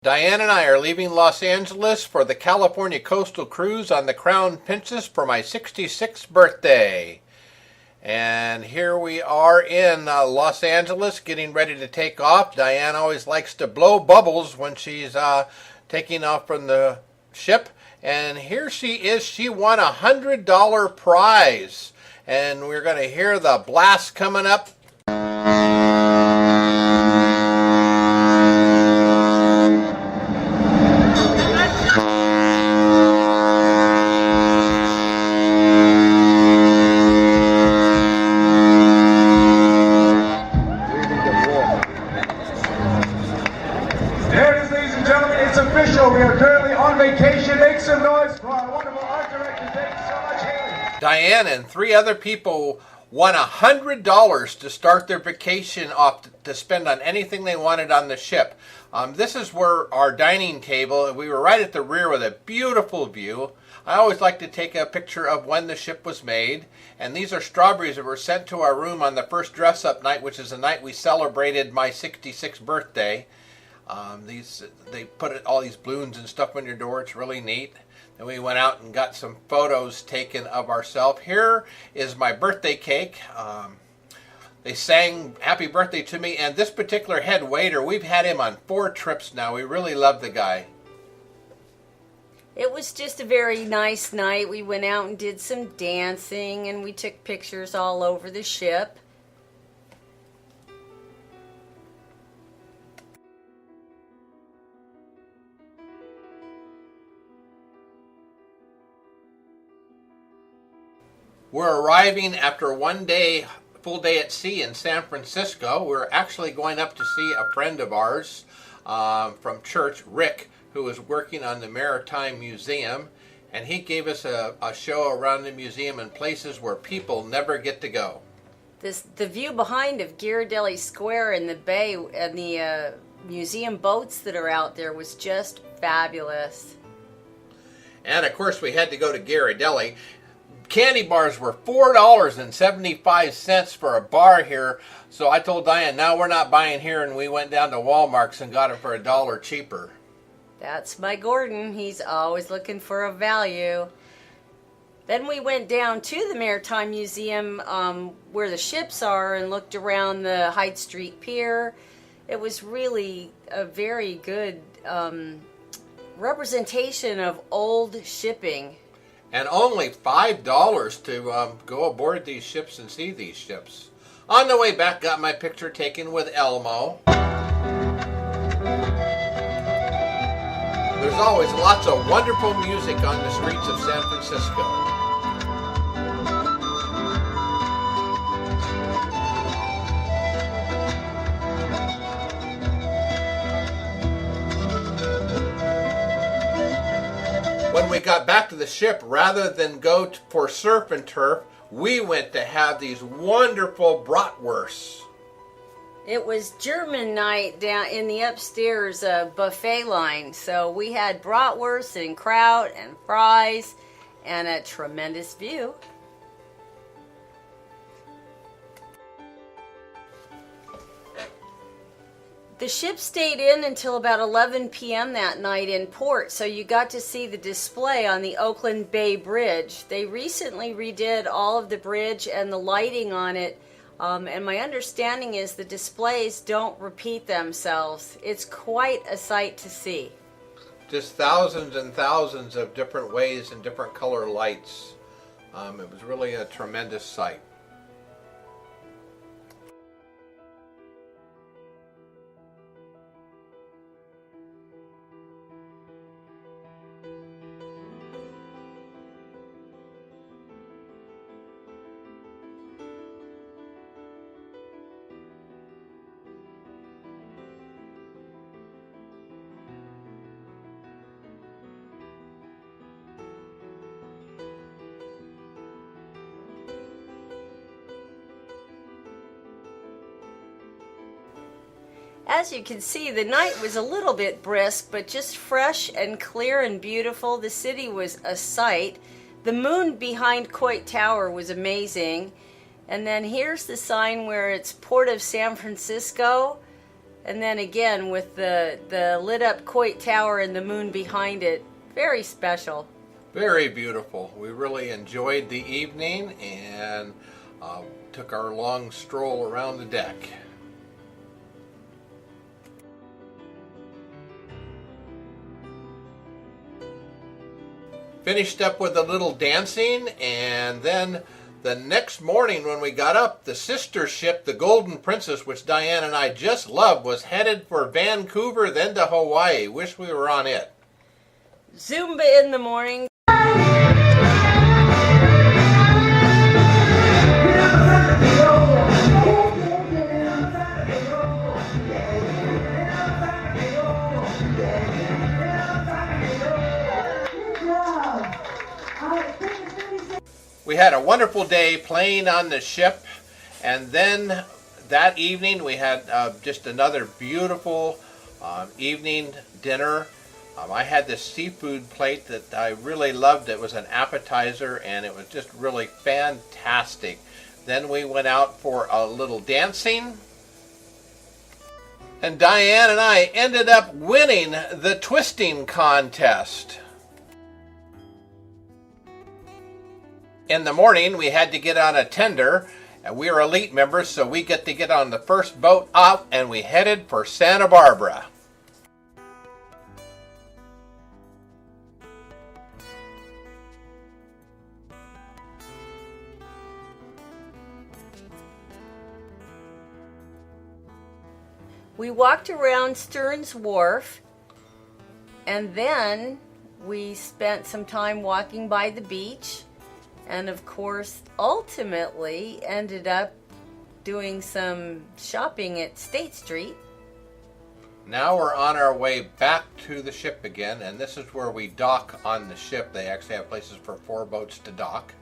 Diane and I are leaving Los Angeles for the California coastal cruise on the Crown Princess for my 66th birthday. And here we are in Los Angeles getting ready to take off. Diane always likes to blow bubbles when she's taking off from the ship. And here she is. She won a $100 prize. And we're going to hear the blast coming up. We are currently on vacation. Make some noise for our wonderful art director. Thank you so much, Haley. Diane and 3 other people won $100 to start their vacation off to spend on anything they wanted on the ship. This is where our dining table. We were right at the rear with a beautiful view. I always like to take a picture of when the ship was made. And these are strawberries that were sent to our room on the first dress-up night, which is the night we celebrated my 66th birthday. They put all these balloons and stuff on your door. It's really neat. Then we went out and got some photos taken of ourselves. Here is my birthday cake. They sang happy birthday to me, and this particular head waiter, we've had him on 4 trips now. We really love the guy. It was just a very nice night. We went out and did some dancing, and we took pictures all over the ship. We're arriving after one full day at sea in San Francisco. We're actually going up to see a friend of ours from church, Rick, who was working on the Maritime Museum. And he gave us a show around the museum in places where people never get to go. The view behind of Ghirardelli Square and the bay and the museum boats that are out there was just fabulous. And of course we had to go to Ghirardelli. Candy bars were $4.75 for a bar here. So I told Diane, now we're not buying here, and we went down to Walmart's and got it for $1 cheaper. That's my Gordon. He's always looking for a value. Then we went down to the Maritime Museum where the ships are and looked around the Hyde Street Pier. It was really a very good representation of old shipping. And only $5 to go aboard these ships and see these ships. On the way back, got my picture taken with Elmo. There's always lots of wonderful music on the streets of San Francisco. When we got back to the ship, rather than go for surf and turf, we went to have these wonderful bratwursts. It was German night down in the upstairs buffet line, so we had bratwurst and kraut and fries and a tremendous view. The ship stayed in until about 11 p.m. that night in port, so you got to see the display on the Oakland Bay Bridge. They recently redid all of the bridge and the lighting on it, and my understanding is the displays don't repeat themselves. It's quite a sight to see. Just thousands and thousands of different ways and different color lights. It was really a tremendous sight. As you can see, the night was a little bit brisk, but just fresh and clear and beautiful. The city was a sight. The moon behind Coit Tower was amazing. And then here's the sign where it's Port of San Francisco. And then again with the lit up Coit Tower and the moon behind it, very special. Very beautiful. We really enjoyed the evening and took our long stroll around the deck. Finished up with a little dancing, and then the next morning when we got up, the sister ship, the Golden Princess, which Diane and I just loved, was headed for Vancouver, then to Hawaii. Wish we were on it. Zumba in the morning. We had a wonderful day playing on the ship, and then that evening we had just another beautiful evening dinner. I had this seafood plate that I really loved. It was an appetizer, and it was just really fantastic. Then we went out for a little dancing, and Diane and I ended up winning the twisting contest. In the morning, we had to get on a tender, and we were elite members, so we get to get on the first boat out, and we headed for Santa Barbara. We walked around Stearns Wharf, and then we spent some time walking by the beach. And of course, ultimately ended up doing some shopping at State Street. Now we're on our way back to the ship again, and this is where we dock on the ship. They actually have places for 4 boats to dock.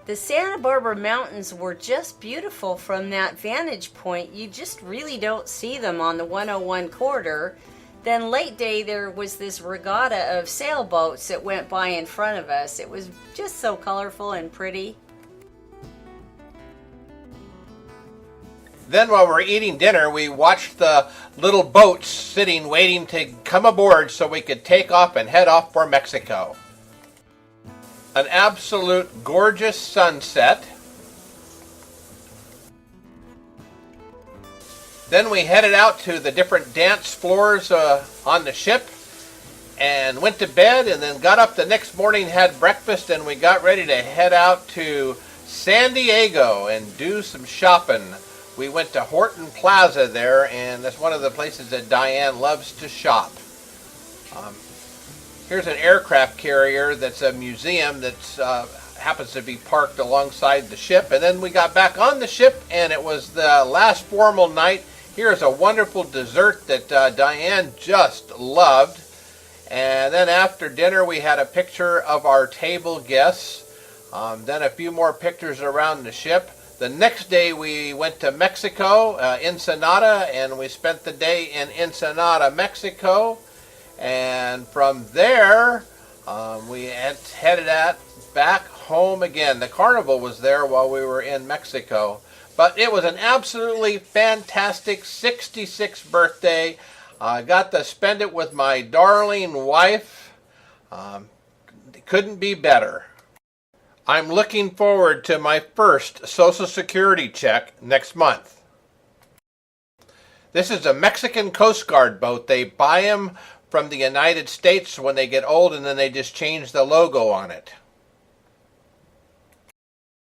The Santa Barbara Mountains were just beautiful from that vantage point. You just really don't see them on the 101 corridor. Then late day, there was this regatta of sailboats that went by in front of us. It was just so colorful and pretty. Then while we're eating dinner, we watched the little boats sitting waiting to come aboard so we could take off and head off for Mexico. An absolute gorgeous sunset. Then we headed out to the different dance floors on the ship and went to bed, and then got up the next morning, had breakfast, and we got ready to head out to San Diego and do some shopping. We went to Horton Plaza there, and that's one of the places that Diane loves to shop. Here's an aircraft carrier that's a museum that happens to be parked alongside the ship. And then we got back on the ship, and it was the last formal night. Here's a wonderful dessert that Diane just loved. And then after dinner, we had a picture of our table guests. Then a few more pictures around the ship. The next day, we went to Mexico, Ensenada, and we spent the day in Ensenada, Mexico. And from there, we headed back home again. The carnival was there while we were in Mexico. But it was an absolutely fantastic 66th birthday. I got to spend it with my darling wife. Couldn't be better. I'm looking forward to my first Social Security check next month. This is a Mexican Coast Guard boat. They buy them from the United States when they get old, and then they just change the logo on it.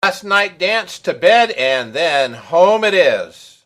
Last night dance to bed, and then home it is.